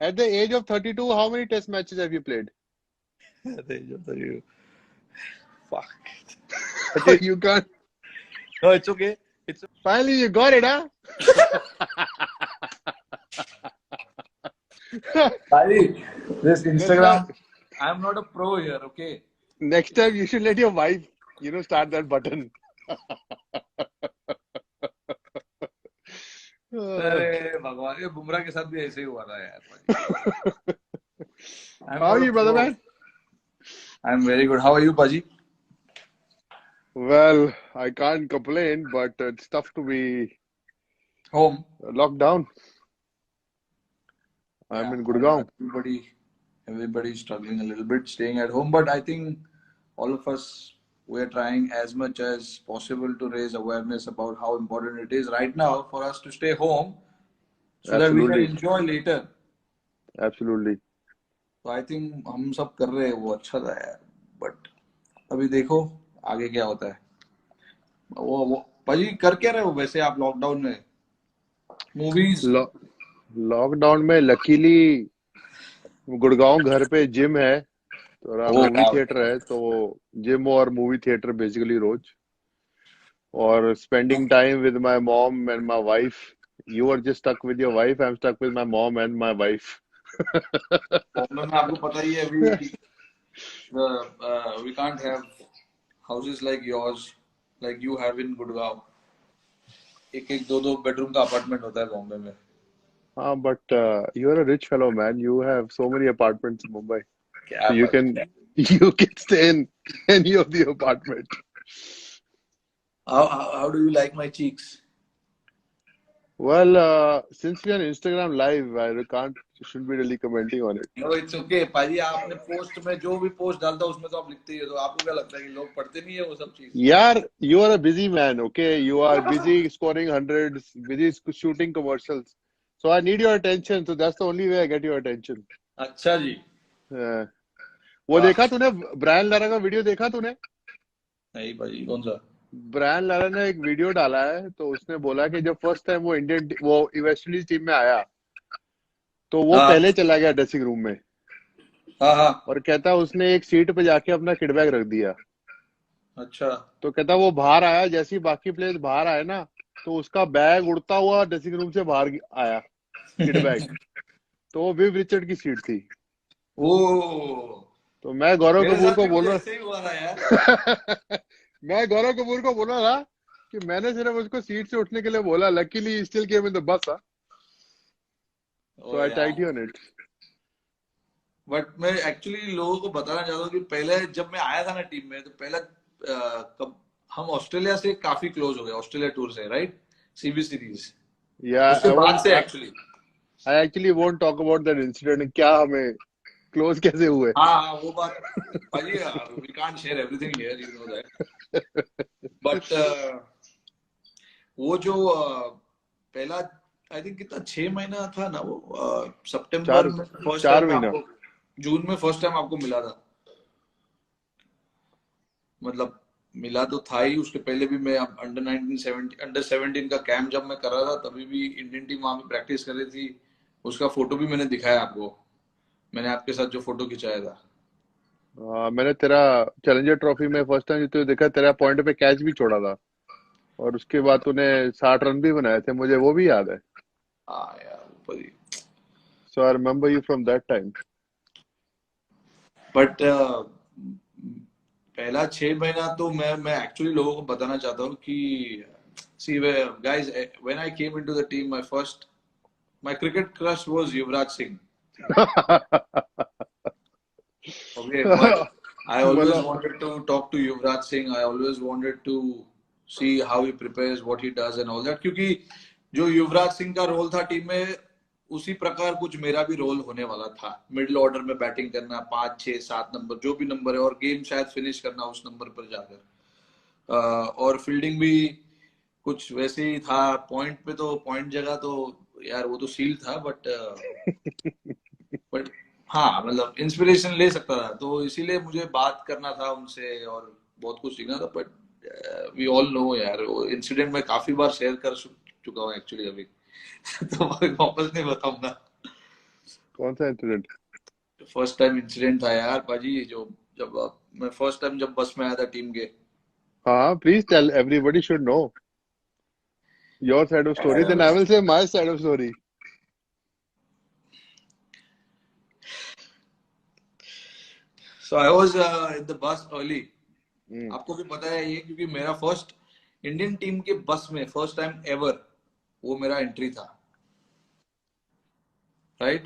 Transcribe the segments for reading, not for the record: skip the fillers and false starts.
At the age of 32, how many test matches have you played? At the age of 32. Fuck. Oh, you can't. No, it's okay. Finally, you got it, huh? Buddy, this Next Instagram, time, I'm not a pro here, okay? next time you should let your wife, start that button. अरे भगवान, ये बुमराह के साथ भी ऐसे ही हुआ था यार पाजी. I'm How are not a you, brother pro. man? I'm very good. How are you, Paji? Well, I can't complain, but it's tough to be Home. locked down. I'm Yeah, in I know Gurgaon. everybody's struggling a little bit staying at home, but I think all of us, we're trying as much as possible to raise awareness about how important it is right now for us to stay home so that we can Absolutely, enjoy later. absolutely. तो I think हम सब कर रहे हैं, वो अच्छा था यार. बट अभी देखो आगे क्या होता है. वो पाजी कर क्या रहे हो वैसे आप लॉकडाउन में? मूवीज? लॉकडाउन में लकीली गुड़गांव घर पे जिम है, तो ओ मूवी थिएटर है, तो जिम और मूवी थिएटर बेसिकली रोज, और spending time with my mom and my wife. You are just stuck with your wife, I am stuck with my mom and my wife. Bombay में आपको पता ही है अभी we can't have houses like yours, like you have in Gurgaon. एक एक दो दो bedroom का अपार्टमेंट होता है बॉम्बे में. But you are a rich fellow, man. You have so many apartments in Mumbai, क्या so you पता. can you can stay in any of the apartment. How do you like my cheeks? Well, since we are on Instagram Live, I can't shouldn't be really commenting on it. No, it's okay. पाजी आपने post में जो भी post डालता है उसमें तो आप लिखते ही हो, तो आपको क्या लगता है कि लोग पढ़ते नहीं है वो सब चीज? Yeah, you are a busy man, okay? You are busy scoring hundreds, busy shooting commercials. So I need your attention. So that's the only way I get your attention. अच्छा जी. Uh, वो वाह. देखा तूने ब्रायन लारा का video देखा तूने? नहीं पाजी, कौन सा? ब्रायन लारा ने एक वीडियो डाला है, तो उसने बोला कि जब फर्स्ट टाइम वो वेस्ट इंडीज टीम में आया, तो वो हाँ पहले चला गया ड्रेसिंग रूम में, हाँ हाँ. और कहता उसने एक सीट पे जाके अपना किट बैग रख दिया. अच्छा. तो कहता वो बाहर आया, जैसे ही बाकी प्लेयर्स बाहर आए ना, तो उसका बैग उड़ता हुआ ड्रेसिंग रूम से बाहर आया, किट बैग. तो वो विव रिचर्ड की सीट थी. ओ, तो मैं गौरव मेरे कपूर साथ को भी बोल कुछ रहा ऐसे ही हुआ था यार. मैं गौरव कपूर को बोल रहा था कि मैंने सिर्फ उसको सीट से उठने के लिए बोला. Luckily still came in the bus. So oh I यार. Tagged you on it. But मैं एक्चुअली लोगों को बताना चाहता हूँ कि पहले जब मैं आया था ना टीम में, तो पहला हम ऑस्ट्रेलिया से काफी क्लोज हो गए, ऑस्ट्रेलिया टूर से, राइट? सीबी सीरीज या उसके बाद से actually. I actually won't talk about that incident. क्या हमें क्लोज कैसे हुए? हाँ वो बात पाजी, we can't share everything here, you know that. But वो जो पहला आई थिंक कितना 6 महीना था ना वो, सितंबर में फर्स्ट 4 टाइम महीना. आपको, जून में फर्स्ट टाइम आपको मिला था. मतलब मिला तो था ही, उसके पहले भी मैं अंडर 19 अंडर 17 का कैंप जब मैं कर रहा था, तभी भी इंडियन टीम वहां पे प्रैक्टिस कर रही थी. उसका फोटो भी मैंने दिखाया आपको, मैंने आपके साथ जो फोटो खिंचाया था. मैंने तेरा चैलेंजर ट्रॉफी में फर्स्ट टाइम तो देखा, तेरा पॉइंट पे कैच भी छोड़ा था, और उसके बाद तूने 60 रन भी बनाए थे, मुझे वो भी याद है. हाँ यार ऊपर ही. So I remember you from that time. But पहला 6 महीना तो मैं एक्चुअली लोगों को बताना चाहता हूँ कि see guys, when I came into the team, my cricket crush was Yuvraj Singh. Okay, but I always wanted to talk to Yuvraj Singh. I always wanted to see how he prepares, what he does and all that. क्योंकि जो युवराज सिंह का role था team में, उसी प्रकार कुछ मेरा भी रोल होने वाला था. मिडिल ऑर्डर में बैटिंग करना, 5, 6, 7 नंबर जो भी नंबर है, और गेम शायद फिनिश करना उस नंबर पर जाकर. और फील्डिंग भी कुछ वैसे ही था. पॉइंट पे तो पॉइंट जगह तो यार वो तो सील था, बट हाँ मतलब इंस्पिरेशन ले सकता था, तो इसीलिए मुझे बात करना था उनसे और बहुत कुछ सीखना था. बट वी ऑल नो यार, वो इंसिडेंट मैं काफी बार शेयर कर चुका हूँ एक्चुअली अभी. तो वापस नहीं बताऊंगा. कौन सा इंसिडेंट? फर्स्ट टाइम इंसिडेंट था यार पाजी, जो जब मैं फर्स्ट टाइम जब बस में आया था टीम के। हाँ, please tell, everybody should know your side of story, then I will say my side of story. So I was in the bus early. आपको भी पता है ये, क्योंकि मेरा फर्स्ट इंडियन टीम के बस में फर्स्ट टाइम एवर वो मेरा एंट्री था, राइट?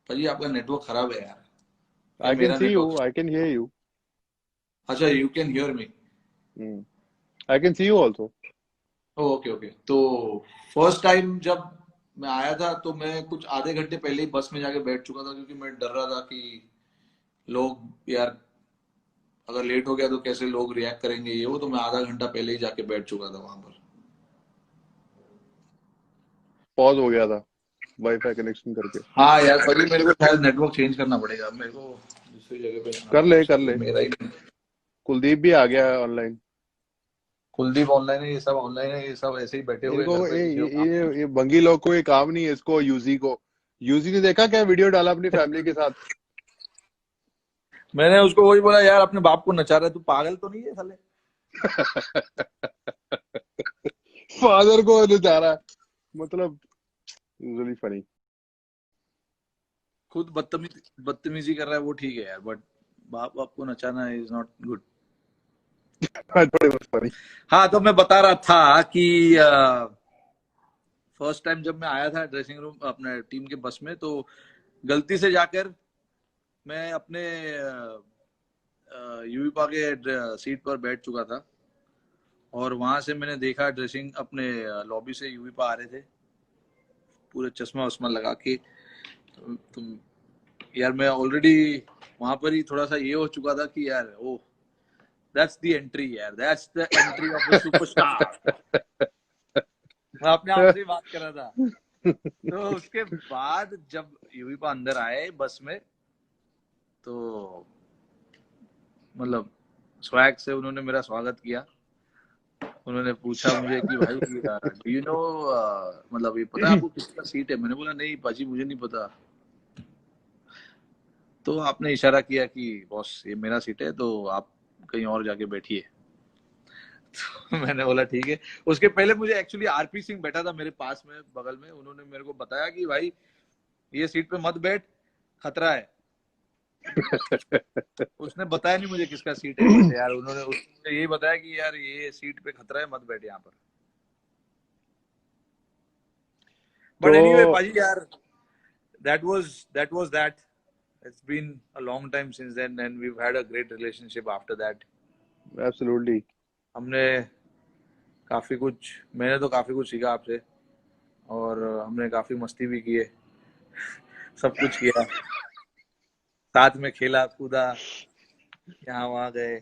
भाजी आपका नेटवर्क खराब है यार, या आई कैन मेरा see you, network? I can hear you. अच्छा, you can hear me? I can see you also. Okay okay. तो फर्स्ट टाइम जब मैं आया था तो मैं कुछ आधे घंटे पहले ही बस में जाके बैठ चुका था, क्योंकि मैं डर रहा था कि लोग यार अगर लेट हो गया तो कैसे लोग रिएक्ट करेंगे ये वो, तो मैं आधा घंटा पहले ही जाके बैठ चुका था वहां पर। पॉज हो गया था वाईफाई कनेक्शन करके. हाँ यार, पर मेरे को शायद नेटवर्क चेंज करना पड़ेगा, मेरे को दूसरी जगह पे जाना कर पड़ेगा, ले कर शायद ले. मेरा ही नहीं। कुलदीप भी आ गया है ऑनलाइन. कुलदीप ऑनलाइन है, ये सब ऑनलाइन है, ये सब ऐसे ही बैठे हुए इनको घर पे, किसी को काम नहीं। ये बंगी लोग को ये काम नहीं है. इसको यूजी को, यूजी ने देखा क्या वीडियो डाला अपनी फैमिली के साथ? मैंने उसको वही बोला, यार अपने बाप को नचा रहा है, तू पागल तो नहीं है साले? फादर को नचा रहा है, मतलब रियली फनी. खुद बदतमीजी कर रहा है वो ठीक है यार, बट बाप बाप को नचाना इज नॉट गुड। थोड़ी बहुत फनी. हाँ, तो मैं बता रहा था कि फर्स्ट टाइम जब मैं आया था ड्रेसिंग रूम अपने टीम के बस में, तो गलती से जाकर मैं अपने यूवीपा के सीट पर बैठ चुका था, और वहां से मैंने देखा ड्रेसिंग अपने लॉबी से यूवीपा आ रहे थे पूरे चश्मा वश्मा लगा के। तो यार मैं ऑलरेडी वहां पर ही थोड़ा सा ये हो चुका था कि यार ओह, दैट्स द एंट्री यार, that's the entry of a superstar. मैं अपने आप से ही बात कर रहा था। तो उसके बाद जब यूवीपा अंदर आए बस में, तो मतलब स्वैग से उन्होंने मेरा स्वागत किया। उन्होंने पूछा मुझे कि भाई डू यू नो, मतलब ये पता है आपको किसका सीट है? मैंने बोला नहीं पाजी, मुझे नहीं पता। तो आपने इशारा किया कि बॉस ये मेरा सीट है, तो आप कहीं और जाके बैठिए। तो मैंने बोला ठीक है। उसके पहले मुझे एक्चुअली आरपी सिंह बैठा था मेरे पास में बगल में, उन्होंने मेरे को बताया कि भाई ये सीट पे मत बैठ, खतरा है। उसने बताया नहीं मुझे किसका सीट है, बट यार उसने यही बताया कि यार ये सीट पे खतरा है, मत बैठ यहाँ पर। बट एनीवे पाजी यार, that was that. It's been a long time since then and we've had a great relationship after that. Absolutely. मैंने तो काफी कुछ सीखा आपसे, और हमने काफी मस्ती भी की है, सब कुछ किया, साथ में खेला कूदा, यहाँ वहां गए।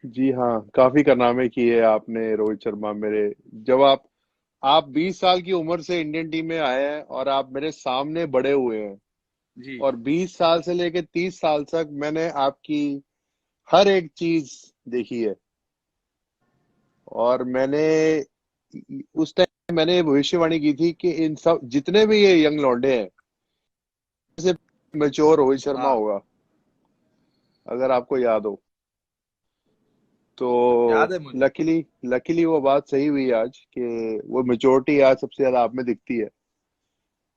जी हाँ, काफी कारनामे किए आपने रोहित शर्मा मेरे. जब आप 20 साल की उम्र से इंडियन टीम में आए हैं और आप मेरे सामने बड़े हुए हैं, जी और 20 साल से लेके 30 साल तक मैंने आपकी हर एक चीज देखी है. और उस टाइम मैंने भविष्यवाणी की थी कि इन सब जितने भी ये यंग लौंडे हैं, से मैच्योर रोहित शर्मा होगा, अगर आपको याद हो तो. याद है मुझे। लकीली वो बात सही हुई आज कि वो मेच्योरिटी आज सबसे ज्यादा आप में दिखती है,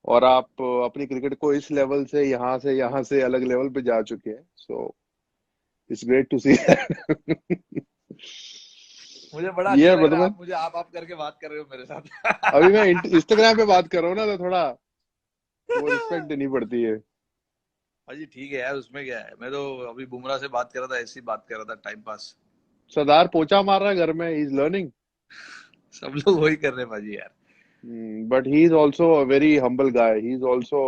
और आप अपनी क्रिकेट को इस लेवल से यहाँ से अलग लेवल पे जा चुके हैं. सो इट्स ग्रेट टू सी. मुझे बड़ा ये अच्छा लग रहा है, मतलब आप मुझे आप करके बात कर रहे हो मेरे साथ। अभी मैं इंस्टाग्राम पे बात कर रहा हूँ ना, तो थोड़ा वो रिस्पेक्ट देनी पड़ती है. जी ठीक है यार, उसमें क्या है, मैं तो अभी बुमराह से बात कर रहा था, ऐसी बात कर रहा था, टाइम पास। सरदार पोछा मार रहा है घर में, ही इज लर्निंग. सब लोग वही कर रहे हैं भाजी यार. But he is also a very humble guy, he is also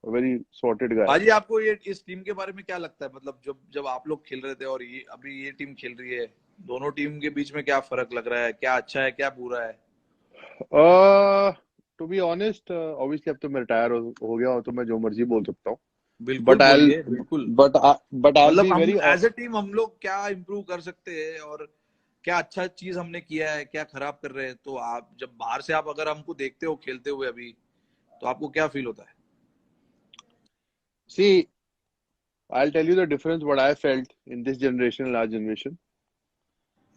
a very sorted guy. भाजी आपको ये इस टीम के बारे में क्या लगता है, मतलब जब आप लोग खेल रहे थे और ये अभी ये टीम खेल रही है, दोनों टीम के बीच में क्या फर्क लग रहा है, क्या अच्छा है क्या बुरा है? टू बी ऑनेस्ट, ऑब्वियसली अब तो मैं रिटायर हो गया हूँ, तो मैं जो मर्जी बोल सकता हूँ. बिल्कुल बोलिए, बिल्कुल. बट आई मतलब बी हम वेरी. एज ए टीम हम लोग क्या इम्प्रूव कर सकते हैं, और क्या अच्छा चीज हमने किया है, क्या खराब कर रहे हैं? तो आप जब बाहर से आप अगर हमको देखते हो खेलते हुए अभी, तो आपको क्या फील होता है? See, I'll tell you the difference what I felt in this generation and last generation.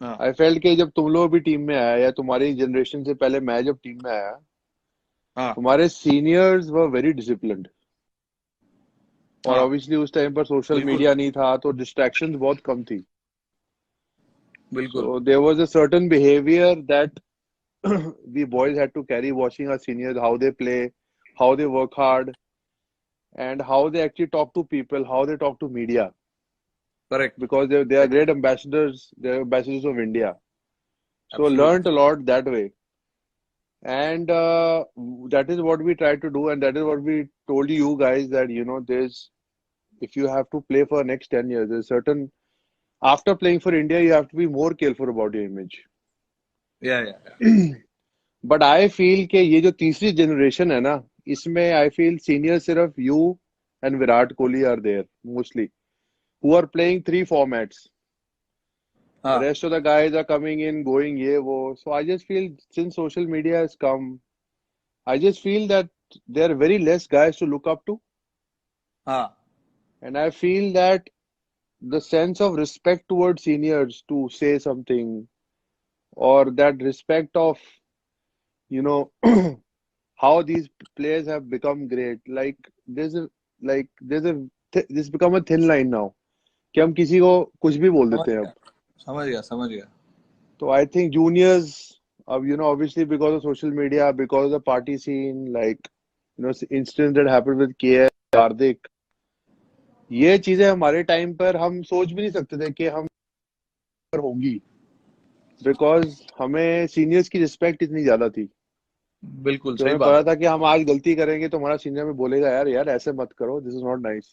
हाँ I felt कि जब तुम लोग भी टीम में आया या तुम्हारी जनरेशन से पहले मैं जब टीम में आया, हाँ तुम्हारे सीनियर्स वर वेरी डिसिप्लिन्ड. और हाँ ऑब्वियसली उस टाइम पर सोशल बिल्कुल मीडिया नहीं था तो डिस्ट्रैक्शंस बहुत कम थी. बिल्कुल So there was a certain behavior that we boys had to carry watching our seniors, how they play, how they work hard, and how they actually talk to people, how they talk to media. Correct Because they are great ambassadors, they're ambassadors of India. So learned a absolutely lot that way. And that is what we tried to do, and that is what we told you guys that, there's, if you have to play for next 10 years, there's certain, after playing for India, you have to be more careful about your image. Yeah but I feel कि ये जो तीसरी generation है ना, इसमें I feel senior सिर्फ you and Virat Kohli are there mostly, who are playing three formats. हाँ rest of the guys are coming in going ये वो. So I just feel since social media has come, I just feel that there are very less guys to look up to, हाँ and I feel that the sense of respect towards seniors to say something, or that respect of, you know how these players have become great. Like there's a this become a thin line now कि हम किसी को कुछ भी बोल समझ देते हैं अब. गया समझ गया समझ गया तो I think juniors, obviously because of social media, because of the party scene, like incidents that happened with KS, Hardik, ये चीजें हमारे टाइम पर हम सोच भी नहीं सकते थे कि हम पर होंगी, बिकॉज हमें सीनियर्स की रिस्पेक्ट इतनी ज्यादा थी बिल्कुल कि सही हमें बात पता है था कि हम आज गलती करेंगे तो हमारा सीनियर में बोलेगा, यार यार ऐसे मत करो, this is not nice.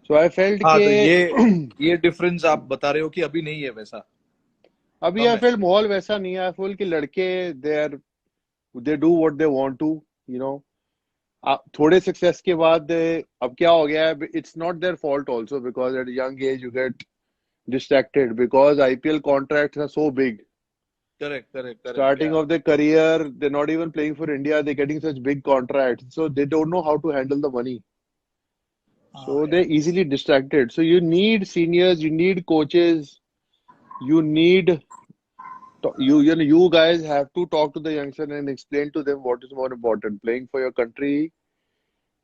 So I felt हाँ के तो ये डिफरेंस आप बता रहे हो कि अभी नहीं है वैसा अभी कम आई है फेल माहौल वैसा नहीं है. आई फील कि लड़के they do what they want to, you know थोड़े सक्सेस के बाद अब क्या हो गया है, it's not their fault also, because at young age you get distracted because IPL contracts are so big. Correct correct correct Starting या of their career, they're not even playing for India. They're getting such big contracts, so they don't know how to handle the money. हाँ So they're यार easily distracted. So you need seniors, you need coaches, you need you guys have to talk to the youngsters and explain to them what is more important: playing for your country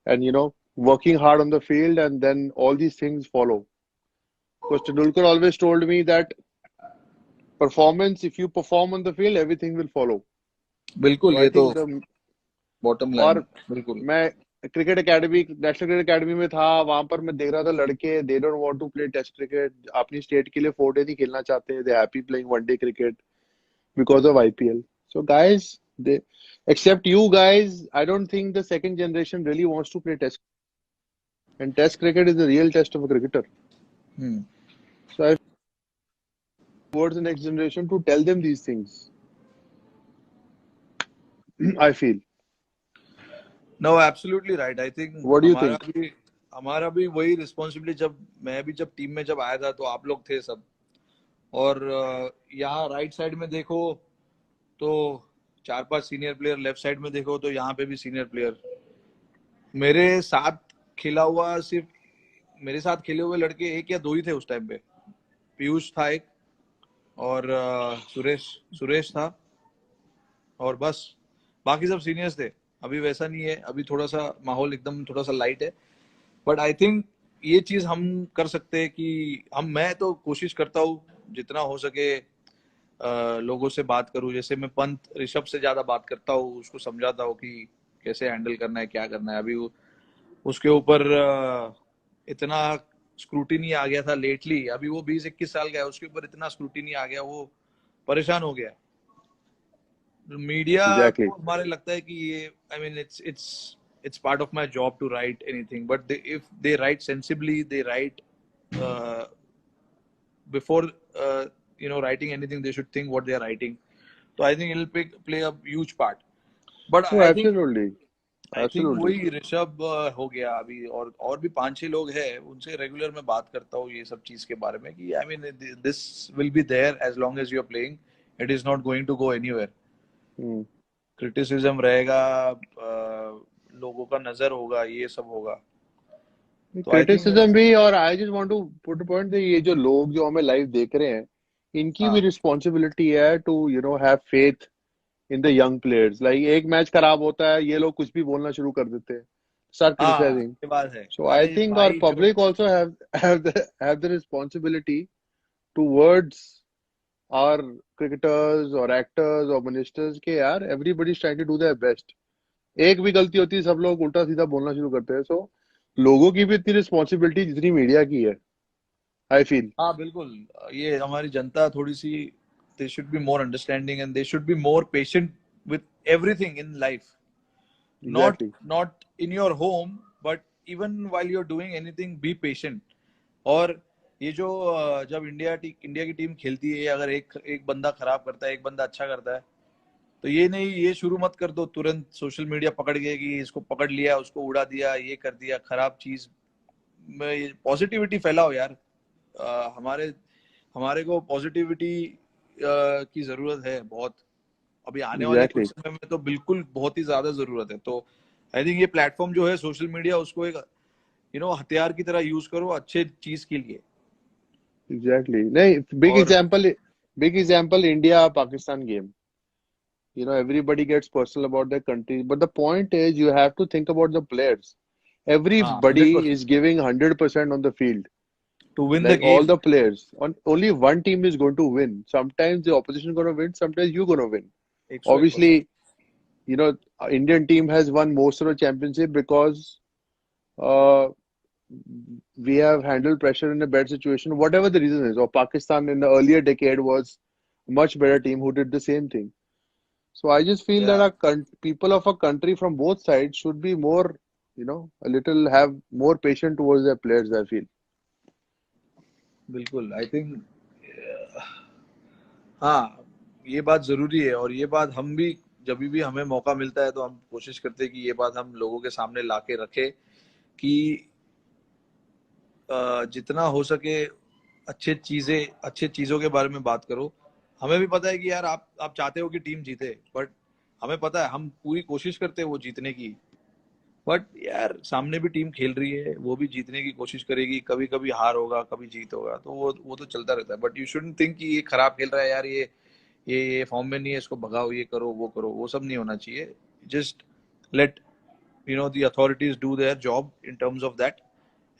and working hard on the field, and then all these things follow. Because Tendulkar always told me that performance, if you perform on the field, everything will follow. बिल्कुल So I ये तो think the bottom line और है बिल्कुल मैं cricket academy, national cricket academy में था, वहां पर मैं देख रहा था लड़के, they don't want to play test cricket, अपनी स्टेट के लिए 4 डे नहीं खेलना चाहते, they happy playing 1 day cricket because of IPL. So guys, they except you guys, I don't think the second generation really wants to play test, and test cricket is the real test of a cricketer. Hmm So I towards the next generation to tell them these things. I feel. No absolutely right I think What do you think? हमारा भी वही responsibility जब मैं भी जब team में जब आया था तो आप लोग थे सब और यहाँ राइट साइड में देखो तो 4-5 सीनियर प्लेयर लेफ्ट साइड में देखो तो यहाँ पे भी सीनियर प्लेयर मेरे साथ खेला हुआ सिर्फ मेरे साथ खेले हुए लड़के एक या दो ही थे उस टाइम पे पीयूष था एक और सुरेश सुरेश था और बस बाकी सब सीनियर्स थे अभी वैसा नहीं है अभी थोड़ा सा माहौल एकदम थोड़ा सा लाइट है बट आई थिंक ये चीज हम कर सकते हैं कि मैं तो कोशिश करता हूँ जितना हो सके लोगों से बात करूं जैसे मैं पंत ऋषभ से ज्यादा बात करता हूँ उसको समझाता हूँ कि कैसे हैंडल करना है क्या करना है अभी उसके ऊपर इतना स्क्रूटिनी आ गया था लेटली अभी वो 20-21 साल का है उसके ऊपर इतना स्क्रूटिनी आ गया वो परेशान हो गया मीडिया को Exactly. हमारे लगता है कि ये I mean it's part of my job to write anything but if they write sensibly they write before writing anything they should think what they are writing so I think it'll play a huge part but Oh, absolutely. I think Absolutely. वही ऋषभ हो गया अभी और भी 5-6 लोग हैं उनसे regular मैं बात करता हूँ ये सब चीज के बारे में कि I mean this will be there as long as you are playing it is not going to go anywhere Hmm. Criticism रहेगा लोगों का नजर होगा ये सब होगा तो आई थिंक क्रिटिसिज्म भी, और I just want to put a point, ये जो लोग जो हमें लाइव देख रहे हैं, इनकी भी हाँ रिस्पॉन्सिबिलिटी है to have faith in the young players. Like एक मैच खराब होता है, ये लोग कुछ भी बोलना शुरू कर देते हैं, start हाँ criticizing. ये बात है। So I अरे think our भाई जो public also have the responsibility towards our cricketers or actors or ministers के यार everybody is trying to do their best. एक भी गलती होती है सब लोग उल्टा सीधा बोलना शुरू करते हैं. सो लोगों की भी इतनी रिस्पॉन्सिबिलिटी जितनी मीडिया की है, आई फील. हाँ बिल्कुल, ये हमारी जनता थोड़ी सी, they should be more understanding and they should be more patient with everything in life, not exactly. not in your home but even while you're doing anything be patient. और ये जो जब इंडिया की टीम खेलती है, अगर एक एक बंदा खराब करता है, एक बंदा अच्छा करता है, तो ये नहीं, ये शुरू मत कर दो तुरंत सोशल मीडिया पकड़ गए कि इसको पकड़ लिया, उसको उड़ा दिया, ये कर दिया खराब चीज में। पॉजिटिविटी फैलाओ यार। हमारे हमारे को पॉजिटिविटी की जरूरत है बहुत, अभी आने वाले कुछ एग्जैक्टली. समय में तो बिल्कुल बहुत ही ज्यादा जरूरत है। तो आई थिंक ये प्लेटफॉर्म जो है सोशल मीडिया, उसको एक हथियार की तरह यूज करो अच्छे चीज के लिए। एग्जैक्टली. नहीं, और big example India Pakistan game. Everybody gets personal about their country, but the point is you have to think about the players. हाँ Everybody 100% is giving 100% on the field. To win the Like all game. the players, only one team is going to win. Sometimes the opposition is going to win, sometimes you're going to win. 101%। Obviously, Indian team has won most of the championship because uh, we have handled pressure in a bad situation, whatever the reason is. Or Pakistan in the earlier decade was a much better team who did the same thing. So I just feel that या people of a country from both sides should be more, a little have more patient towards their players, I feel. बिल्कुल I think, हाँ ये बात जरूरी है। और ये बात हम भी जब भी हमें मौका मिलता है तो हम कोशिश करते हैं कि ये बात हम लोगों के सामने ला के रखे कि जितना हो सके अच्छे चीजों के बारे में बात करो। हमें भी पता है कि यार आप चाहते हो कि टीम जीते, बट हमें पता है हम पूरी कोशिश करते हैं वो जीतने की, बट यार सामने भी टीम खेल रही है, वो भी जीतने की कोशिश करेगी, कभी कभी हार होगा कभी जीत होगा, तो वो तो चलता रहता है। बट यू शुडंट थिंक कि ये खराब खेल रहा है यार, ये फॉर्म में नहीं है, इसको भगाओ, ये करो, वो सब नहीं होना चाहिए। Just let the authorities do their job in terms of that,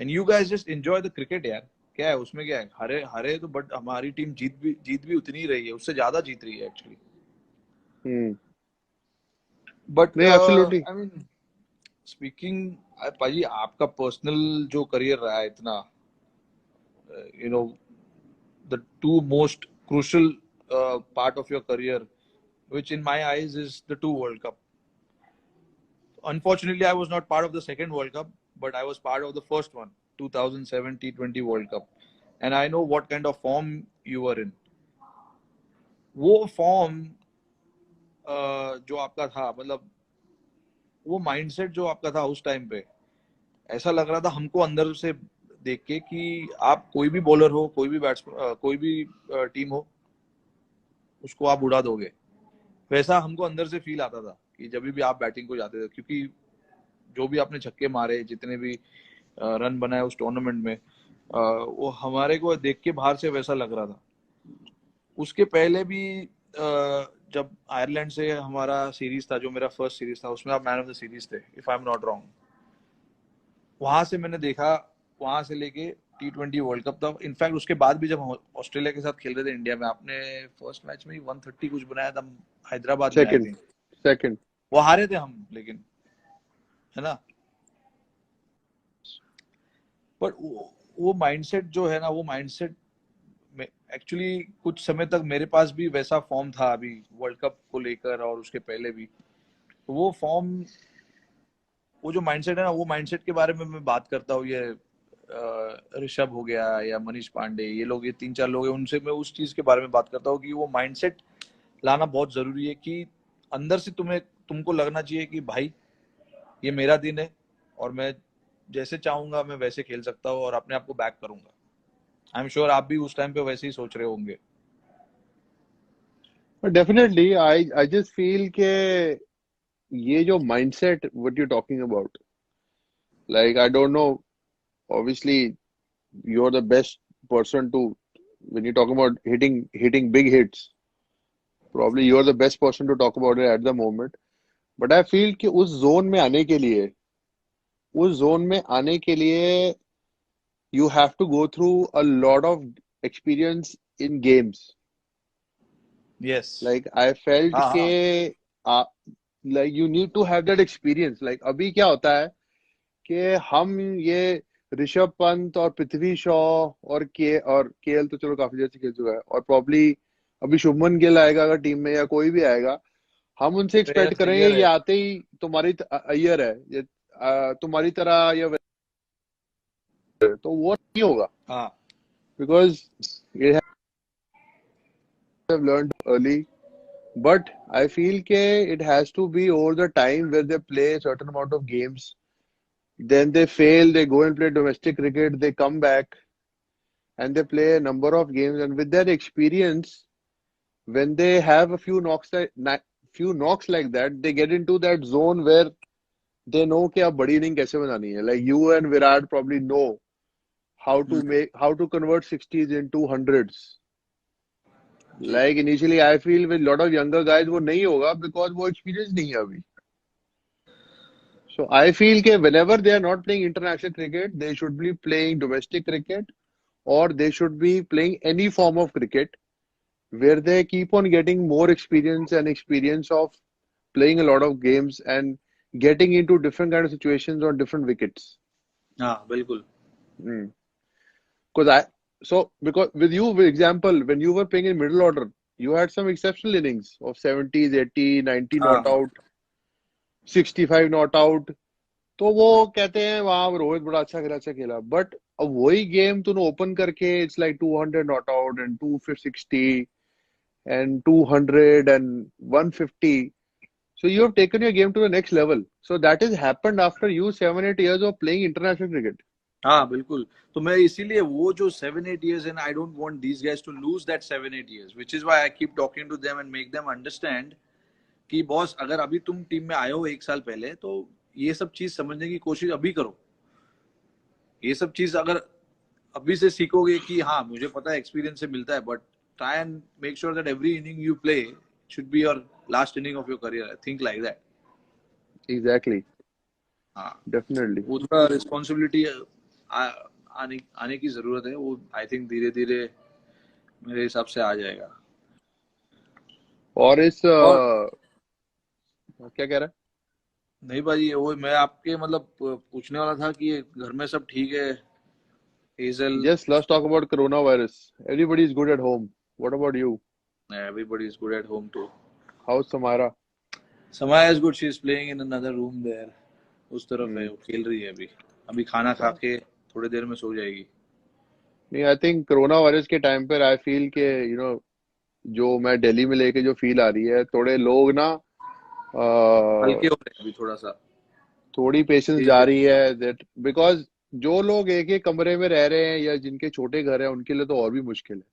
and you guys just enjoy the cricket यार। क्या है उसमें, क्या है, हरे हरे तो, बट हमारी टीम जीत भी उतनी ही रही है, उससे ज्यादा जीत रही है एक्चुअली। Hmm. बट नहीं, एब्सोल्युटली. आई मीन स्पीकिंग, पाजी आपका पर्सनल जो करियर रहा है इतना, you know the two most crucial part of your career, which in my eyes is the two World Cup. Unfortunately, I was not part of the second World Cup, but I was part of the first one, 2007 T20 World Cup, and I know what kind of form you were in. वो form जो आपका था, मतलब वो mindset जो आपका था उस टाइम पे, ऐसा लग रहा था हमको अंदर से देख के कि आप कोई भी बॉलर हो, कोई भी बैट्समैन, कोई भी टीम हो, उसको आप उड़ा दोगे। वैसा हमको अंदर से फील आता था कि जब भी आप बैटिंग को जाते थे, क्योंकि जो भी आपने छक्के मारे, जितने भी रन बनाए उस टूर्नामेंट में, वो हमारे को देख के बाहर से वैसा लग रहा था। उसके पहले भी जब आयरलैंड से हमारा सीरीज था, जो मेरा फर्स्ट सीरीज था, उसमें आप मैन ऑफ द सीरीज थे if I am not wrong. वहां से मैंने देखा, वहां से लेके T20 वर्ल्ड कप था, इनफैक्ट उसके बाद भी जब हम ऑस्ट्रेलिया के साथ खेल रहे थे इंडिया में, आपने फर्स्ट मैच में ही 130 कुछ बनाया था हैदराबाद में आई सेकंड. थिंक। सेकंड. वो हारे थे हम लेकिन, है ना। बट वो माइंडसेट जो है ना, वो माइंडसेट में एक्चुअली कुछ समय तक मेरे पास भी वैसा फॉर्म था अभी वर्ल्ड कप को लेकर, और उसके पहले भी। तो वो फॉर्म, वो जो माइंडसेट है ना, वो माइंडसेट के बारे में मैं बात करता हूँ। ये ऋषभ हो गया या मनीष पांडे, ये लोग, ये 3-4 लोग हैं, उनसे मैं उस चीज के बारे में बात करता हूँ कि वो माइंडसेट लाना बहुत जरूरी है कि अंदर से तुमको लगना चाहिए कि भाई ये मेरा दिन है, और मैं जैसे चाहूंगा मैं वैसे खेल सकता हूँ और अपने आप को बैक करूंगा। आई एम श्योर आप भी उस टाइम पे वैसे ही सोच रहे होंगे। डेफिनेटली. आई जस्ट फील के ये जो mindset what you talking about, like I don't know obviously you're the best person to, when you talk about hitting big hits, probably you're the best person to talk about it at the moment. But I feel कि उस zone में आने के लिए you have to go through a lot of experience in games. Yes. Like I felt हाँ हाँ. के uh, like you need to have that experience. Like अभी क्या होता है कि हम ये ऋषभ पंत और पृथ्वी शॉ और केएल तो चलो काफी देर से खेल चुका है, और प्रॉब्ली अभी शुभमन गिल आएगा अगर टीम में, या कोई भी आएगा, हम उनसे एक्सपेक्ट श्रेयस करेंगे अय्यर ये है. आते ही तुम्हारी अय्यर है ये तुम्हारी तरह या तो वो नहीं होगा, हाँ. बिकॉज ये have learned early. But I feel ke it has to be over the time where they play a certain amount of games. Then they fail, they go and play domestic cricket, they come back and they play a number of games. And with that experience, when they have a few knocks like that, they get into that zone where they know कि अब बड़ी inning कैसे बनानी है. Like you and Virat probably know how to convert 60s into hundreds. Ji. Like initially, I feel with lot of younger guys वो नहीं होगा because वो experience नहीं है अभी. So I feel that whenever they are not playing international cricket, they should be playing domestic cricket, or they should be playing any form of cricket where they keep on getting more experience of playing a lot of games and getting into different kind of situations on different wickets. हाँ बिल्कुल. Mm. Because because with you, for example, when you were playing in middle order, you had some exceptional innings of 70s, 80, 90 हाँ not हाँ. out, 65 not out. तो वो कहते हैं वहां रोहित बड़ा अच्छा खेला, बट अब वही गेम तूने ओपन करके it's like 200 not out and 260 and 200 and 150. So you have taken your game to the next level. So that has happened after you 7-8 years of playing international cricket. हाँ बिल्कुल. तो मैं इसीलिए वो जो 7-8 years, and I don't want these guys to lose that 7-8 years, which is why I keep talking to them and make them understand कि boss अगर अभी तुम टीम में आए हो 1 साल पहले, तो ये सब चीज समझने की कोशिश अभी करो. ये सब चीज अगर अभी से सीखोगे कि हाँ मुझे पता है एक्सपीरियंस से मिलता है, but try and make sure that every inning you play should be your last inning of your career. I think like that. Exactly. हाँ. Definitely. वो थोड़ा रिस्पॉन्सिबिलिटी आने आने की जरूरत है. वो आई थिंक धीरे धीरे मेरे हिसाब से आ जाएगा. और इस और क्या कह रहा है? नहीं भाई, वो मैं आपके मतलब पूछने वाला था कि घर में सब ठीक है. Hazel. Just let's talk about coronavirus. Everybody is good at home. What about you? Everybody is good at home too. How's Samara? Samaya is good. She is playing in another room there. उस तरफ है, Hmm. वो खेल रही है अभी. अभी खाना खा Yeah. के थोड़ी देर में सो जाएगी. नहीं, आई थिंक कोरोना वायरस के टाइम पर आई फील के जो मैं दिल्ली में लेके जो फील आ रही है, थोड़े लोग ना हल्के हो रहे हैं अभी थोड़ा सा. थोड़ी पेशेंस धीरे जा धीरे. रही है दैट बिकॉज जो लोग एक एक कमरे में रह रहे हैं या जिनके छोटे घर हैं उनके लिए तो और भी मुश्किल है.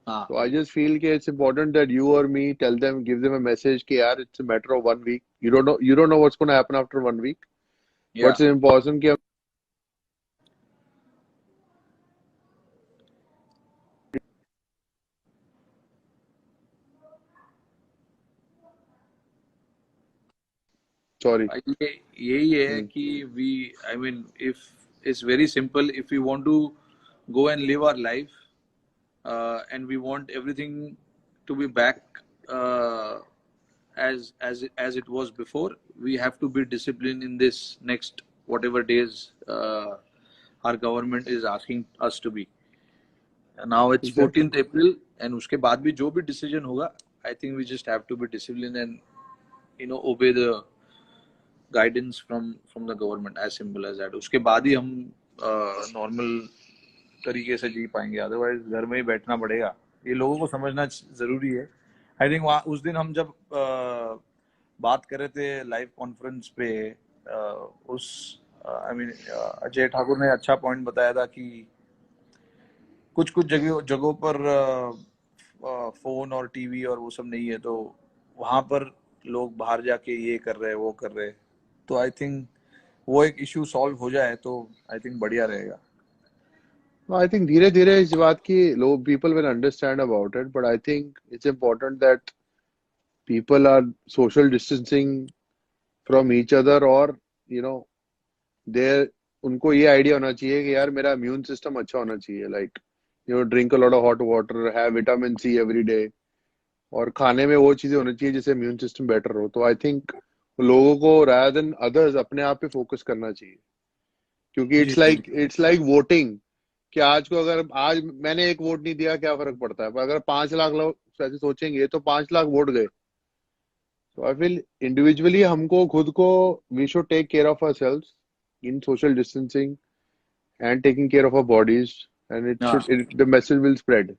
हाँ So I बिल्कुल. just feel कि it's important that you or me tell them, give them a message कि यार it's a matter of 1 week. You don't know what's going to happen after 1 week. But या. it's important कि sorry. ये यही है Hmm. कि we I mean if it's very simple. If we want to go and live our life, and we want everything to be back as it was before, we have to be disciplined in this next whatever days our government is asking us to be. And now it's Exactly. 14th April, and उसके बाद भी जो भी decision होगा, I think we just have to be disciplined and obey the guidance from the government, as simple as that. उसके बाद ही हम normal तरीके से जी पाएंगे. अदरवाइज घर में ही बैठना पड़ेगा. ये लोगों को समझना जरूरी है. आई थिंक वहाँ उस दिन हम जब बात कर रहे थे लाइव कॉन्फ्रेंस पे, उस आई मीन अजय ठाकुर ने अच्छा पॉइंट बताया था कि कुछ कुछ जगहों पर फोन और टीवी और वो सब नहीं है, तो वहां पर लोग बाहर जाके ये कर रहे हैं वो कर रहे हैं. तो आई थिंक वो एक इशू सॉल्व हो जाए तो आई थिंक बढ़िया रहेगा. I think धीरे धीरे इस बात की लोग people will understand about it, but I think it's important that people are social distancing from each other, or you know they उनको ये आइडिया होना चाहिए कि यार मेरा इम्यून सिस्टम अच्छा होना चाहिए, like drink a lot of hot water, have vitamin see every day, और खाने में वो चीजें होनी चाहिए जिससे इम्यून सिस्टम बेटर हो. तो आई थिंक लोगों को rather than अदर्स अपने आप पे फोकस करना चाहिए, क्योंकि जी जी. इट्स लाइक वोटिंग, कि आज को अगर आज मैंने एक वोट नहीं दिया क्या फर्क पड़ता है, पर अगर 5 लाख लोग ऐसे सोचेंगे तो 5 लाख वोट गए. तो आई फील इंडिविजुअली हमको खुद को we should take care of ourselves in social distancing and taking care of our bodies, and हाँ. the message will spread.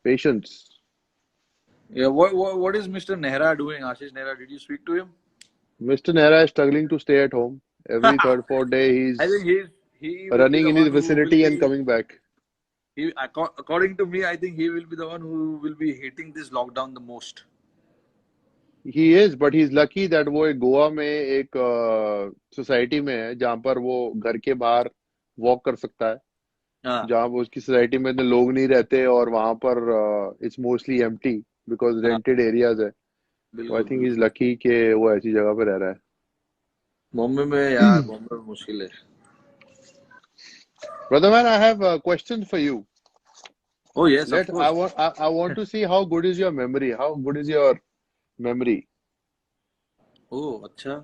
Patience. Yeah, what is Mr. Nehra doing? Ashish Nehra, did you speak to him? Mr. Nehra is struggling to stay at home. Every third, fourth day, I think he's he will be running the in his one who will vicinity and be. coming back. According to me, I think he will be the one who will be hating this lockdown the most. He is, but he's lucky that वो एक गोवा में एक society में है जहाँ पर वो घर के बाहर वॉक कर सकता है, हाँ. जहाँ वो उसकी सोसाइटी में इतने लोग नहीं रहते, और वहां पर इट्स मोस्टली एम्प्टी बिकॉज हाँ, रेंटेड एरियाज है. तो आई बिल्कुल थिंक इज बिल्कुल. लकी कि वो ऐसी जगह पे रह रहा बॉम्बे में है. यार, बॉम्बे में मुश्किल है. Brother man, I have a question for you. Oh yes, of Let I course. want I want to see how good is your memory. How good is your memory? Oh अच्छा.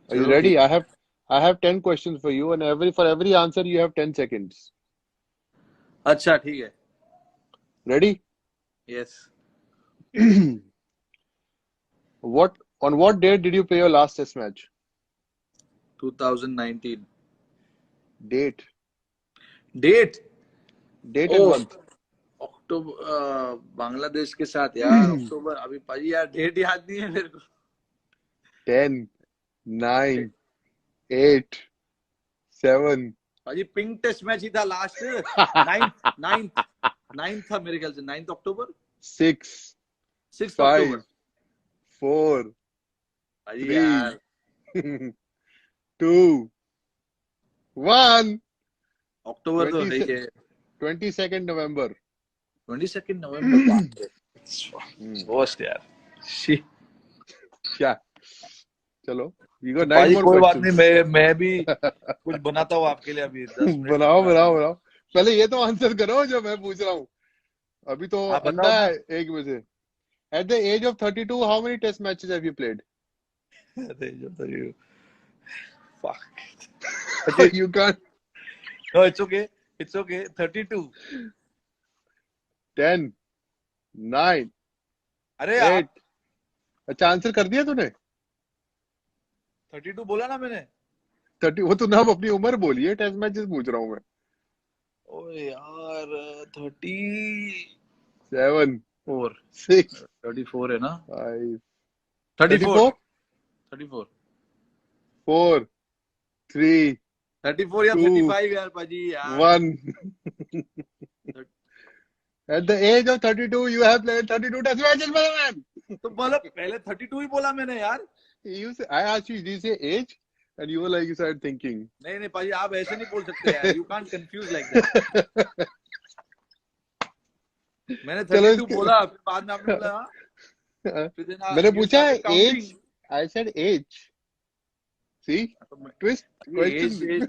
Are you चलो ready? ठीक. I have 10 questions for you, and every answer you have 10 seconds. अच्छा ठीक है. Ready? Yes. On what date did you play your last test match? 2019. Date. Date. Date and Oh, month. अक्टूबर, बांग्लादेश के साथ यार. अक्टूबर. अभी पाजी यार डेट याद नहीं है मेरे को. 10, 9, 8, 7. पाजी पिंक टेस्ट मैच ही था लास्ट. नाइन्थ था मेरे ख्याल से. 9 अक्टूबर. 6, 6 अक्टूबर. 5, 4, पाजी 3, यार 2, 1. अक्टूबर तो 20 है ही है. 22nd November. 22 नवंबर. होस्ट यार. Shit. क्या? चलो, you got 9 पाजी more कोई बात नहीं. questions. मैं भी कुछ बनाता हूँ आपके लिए अभी 10 मिनट. बनाओ. पहले ये तो आंसर करो जो मैं पूछ रहा हूँ. अभी तो हाँ बताओ अंधा ना. है एक में से. At the age of 32, how many test matches have you played? अरे जो तो you. Fuck. You can't. No, it's okay. It's okay. 32. 10, 9, अरे 8. आप अच्छा आंसर कर दिया तूने? 32 बोला ना मैंने. 30. वो तो नाम अपनी उम्र बोली है, टेस्ट मैचेस पूछ रहा हूँ मैं. ओए यार 34. 7, 6, 34 है ना. 5, 34. 34, 34. 4, 3, 34 या 2, 35 यार पाजी यार. 1. At the age of 32, you have played 32 test matches, my man. तो मतलब पहले 32 ही बोला मैंने यार. I asked you, did you say age? And you were like, you started thinking. नहीं पाजी आप ऐसे नहीं बोल सकते यार. You can't confuse like that. मैंने 32 बोला, फिर बाद में आपने बोला हाँ. मैंने पूछा age. I said age. See? Twist. Question.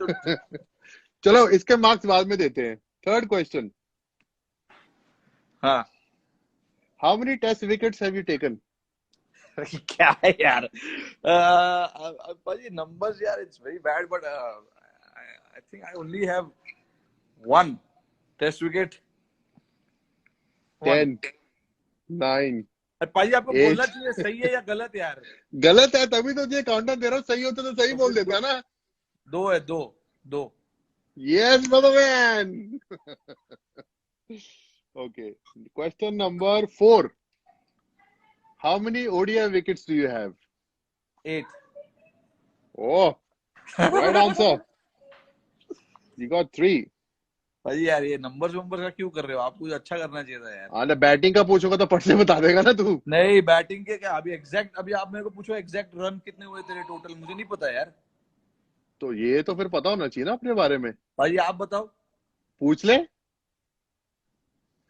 चलो इसके मार्क्स बाद में देते हैं. Third question. हाँ. How many test wickets have you taken? क्या है यार. पाजी numbers यार, it's very bad, but I think I only have one test wicket. 10, 9. पाजी आपको बोलना चाहिए सही है या गलत यार. गलत है तभी तो ये काउंटर दे रहा हूँ. सही होता तो सही बोल देता ना. 2 है. 2. Yes, brother man. Okay. Question number 4. How many ODI wickets do you have? 8. Oh, right answer. You got 3. भाई यार ये नंबर्स वंबर का क्यों कर रहे हो? आप कुछ अच्छा करना चाहिए था यार। हाँ, बैटिंग का पूछोगा तो पट से बता देगा ना तू। नहीं बैटिंग के क्या, अभी एग्जैक्ट, अभी आप मेरे को पूछो एग्जैक्ट रन कितने हुए तेरे टोटल, मुझे नहीं पता यार। तो ये तो फिर पता होना चाहिए ना अपने बारे में। भाई आप बताओ। पूछ ले।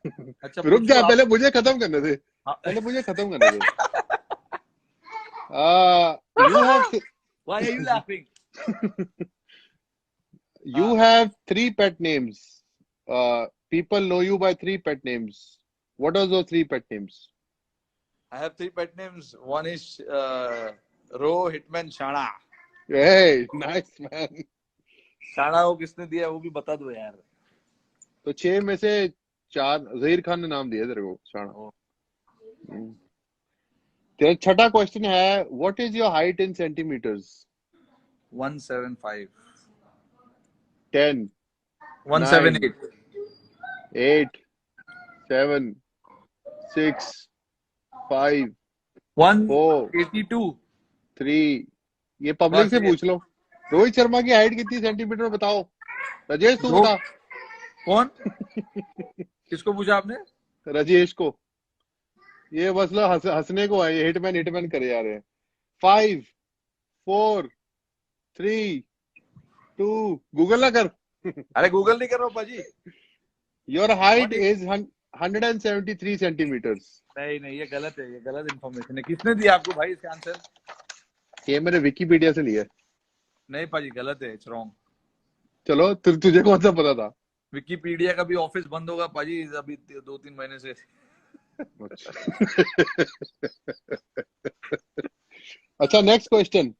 अच्छा रुक पूछ लो जा, आप। पहले मुझे खत्म करने दे। हाँ। पहले मुझे खत्म करने दे। You have Why are you laughing? you हाँ, have three pet names. People know you by three pet names. What are those three pet names? I have three pet names. One is Ro Hitman Shana. Hey, nice man. शाना को किसने दिया वो भी बता दो यार। तो छह में से चार जहीर खान ने नाम दिया तेरे को, शाना। हम्म। तेरा छठा क्वेश्चन है, what is your height in centimetres? 175। 10, 9, 178। 8, 7, 6, 5, 4, 182। 3। ये पब्लिक बस से ये पूछ लो। रोहित शर्मा की हाइट कितनी सेंटीमीटर में बताओ? राजेश तू दो। बता। कौन? किसको पूछा आपने? राजेश को। ये मसला हंसने को है, ये हिटमैन हिटमैन करे जा रहे हैं। 5, 4, 3, 2, गूगल ना कर। अरे गूगल नहीं कर रहा हूँ पाजी। Your height What is- is 173 centimetres. नहीं नहीं, ये गलत है, ये गलत इन्फॉर्मेशन है। किसने दिया आपको भाई इसका आंसर? ये मैंने विकिपीडिया से लिया है। नहीं पाजी गलत है, इट्स रॉन्ग। चलो तुझे कौन सा पता था? विकिपीडिया का भी ऑफिस बंद होगा पाजी अभी 2-3 महीने से। अच्छा। अच्छा, next question.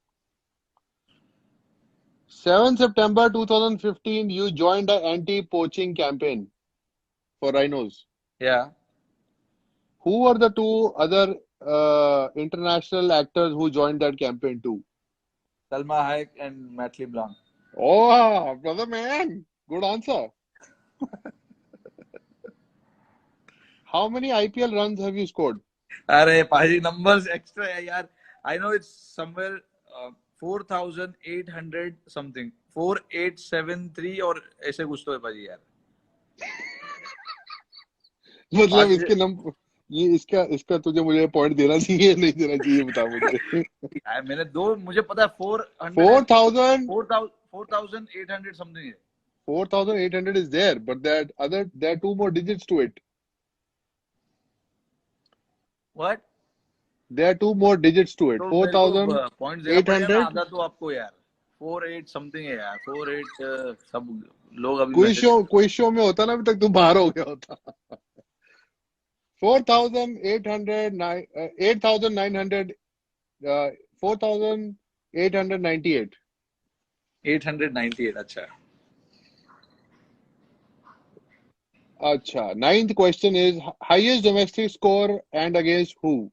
7 September 2015 you joined an anti-poaching campaign for rhinos. Yeah. Who were the two other international actors who joined that campaign too? Salma Hayek and Matt LeBlanc. Oh, brother man, good answer. How many IPL runs have you scored? अरे पाजी numbers extra है यार। I know it's somewhere 4800 something, 4873 और ऐसे कुछ तो है पाजी यार। मतलब आज इसके नंबर, ये इसका इसका तुझे मुझे पॉइंट देना चाहिए नहीं देना चाहिए, बता मुझे। यार मैंने दो, मुझे पता है 4,000 4800 समथिंग है। 4,800 is there, but there are two more digits to it. What? There are two more digits to it. तो मेरे को पॉइंट देना पड़ेगा ना 4,800. आधा तो आपको यार। 48 समथिंग है यार, 48 सब लोग अभी कोई मैसेज। शो में होता ना, अभी तक तुम बाहर हो गया होता। 4,800, 8,900, 4,898. 898। अच्छा। अच्छा, ninth question is highest domestic score and against who?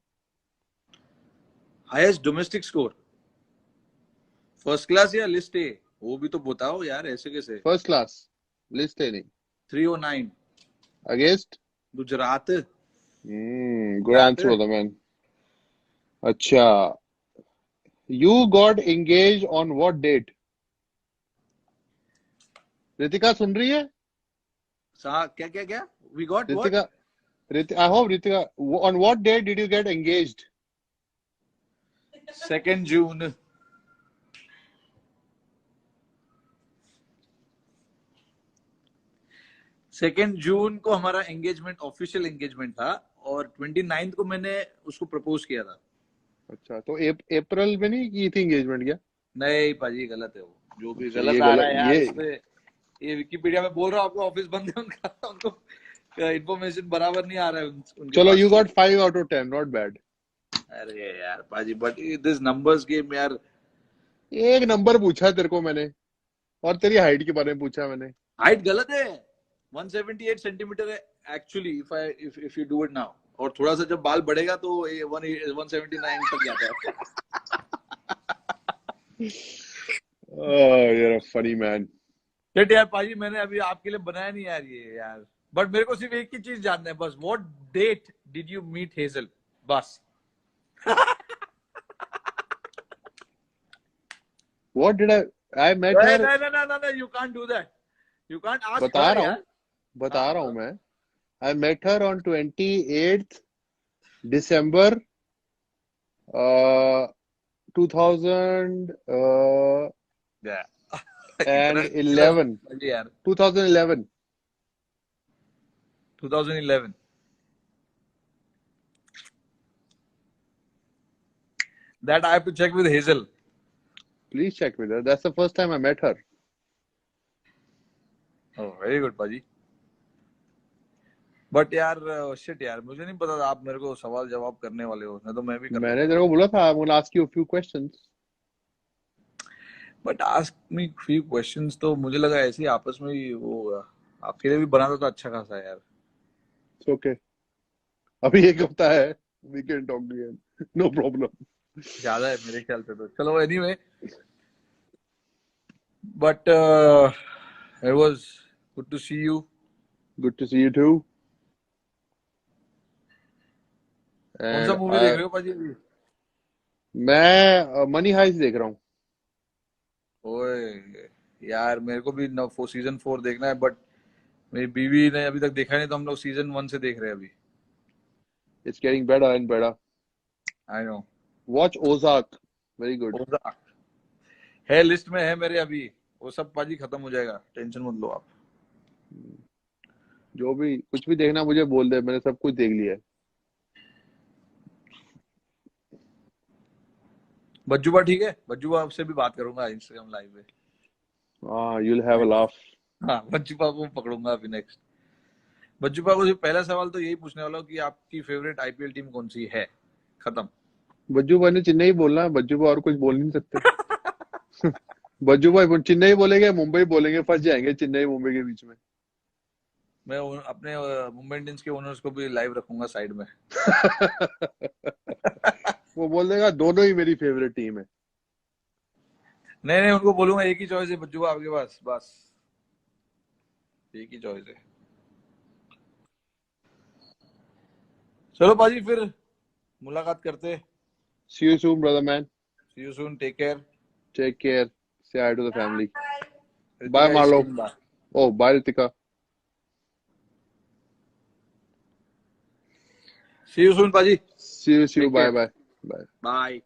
Highest domestic score first class या लिस्ट ए, वो भी तो बताओ यार, ऐसे कैसे? First class. List है नहीं। 309 Against? Gujarat. Good answer, brother man. अच्छा, you got engaged on what date? Ritika सुन रही है? क्या क्या क्या? We got what? I hope Ritika, on what date did you get engaged? 2 जून। 2 जून को हमारा एंगेजमेंट, ऑफिशियल एंगेजमेंट था, और 29 को मैंने उसको प्रपोज किया था। अच्छा, तो अप्रैल में नहीं की थी एंगेजमेंट क्या? नहीं पाजी गलत है वो, जो भी अच्छा, गलत ये आ गलत, रहा है यार इसमें। ये विकिपीडिया में बोल रहा हूँ आपको, ऑफिस बंद है उनका, उनको इन्फॉर्मेशन बराबर नहीं आ रहा है उनके चलो, पास। you got 5 out of 10, not bad. अरे यार पाजी, बट दिस नंबर्स गेम यार। एक नंबर पूछा तेरे को मैंने, और तेरी हाइट के बारे में पूछा मैंने। हाइट गलत है, 178 सेंटीमीटर है actually, if you do it now. और थोड़ा सा जब बाल बढ़ेगा तो 179 तक जाता है। You're a funny man. But यार पाजी मैंने अभी आपके लिए बनाया नहीं यार ये यार, बट मेरे को सिर्फ एक ही चीज जानना है बस, what date did you meet Hazel, बस। What did I met her? No, you can't do that. You can't ask बता her रहा यार। हूँ, बता रहा हूँ मैं. I met her on 28th December 2000 and 11. 2011. 2011. That I have to check with Hazel. Please check with her. That's the first time I met her. Oh, very good, पाजी. But यार shit यार, मुझे नहीं पता था आप मेरे को सवाल जवाब करने वाले हो, नहीं तो मैं भी कर मैंने तेरे को बोला था I'm gonna ask you a few questions. But ask me few questions तो मुझे लगा ऐसे ही आपस में ही वो आपके लिए भी बनाता तो अच्छा खासा यार. It's okay. अभी एक हफ्ता है. We can talk again. No problem. ज्यादा है मेरे ख्याल से तो. चलो anyway. But it was good to see you. Good to see you too. कौन सा मूवी देख रहे हो पाजी अभी? मैं मनी हाइस्ट देख रहा हूँ. ओए यार मेरे को भी सीजन 4 देखना है, बट मेरी बीवी ने अभी तक देखा नहीं, तो हम लोग सीजन 1 से देख रहे हैं अभी. It's getting better and better. I know. Watch Ozark. Very good. Ozark है, लिस्ट में है मेरे अभी. वो सब पाजी खत्म हो जाएगा, टेंशन मत लो आप. जो भी कुछ भी देखना मुझे बोल दे, मैंने सब कुछ देख लिया है. बज्जूबा ठीक है? बज्जूबा आपसे भी बात करूंगा इंस्टाग्राम लाइव पे. You'll have a laugh. हाँ, बज्जूबा को पकड़ूंगा अभी नेक्स्ट. बज्जूबा को पहला सवाल तो यही पूछने वाला हूँ कि आपकी फेवरेट आईपीएल टीम कौन सी है. खत्म. बज्जूबा ने चेन्नई बोलना है. बज्जूबा और कुछ बोल नहीं सकते. बज्जूबा चेन्नई बोलेंगे, मुंबई बोलेंगे, फंस जाएंगे चेन्नई मुंबई के बीच में. मैं अपने मुंबई इंडियंस के ओनर्स को भी लाइव रखूंगा साइड में. वो बोल देगा दोनों ही मेरी फेवरेट टीम है. नहीं, उनको बोलूंगा एक ही चॉइस है बज्जूबा आपके पास, बस एक ही चॉइस है. चलो पाजी फिर मुलाकात करते. See you soon, brother man. See you soon. Take care. Take care. Say hi to the family. Ritika Bye, is Marlo. saying bye. Oh, bye, Ritika. See you soon, Paji. See you. Take Bye, care. bye. Bye.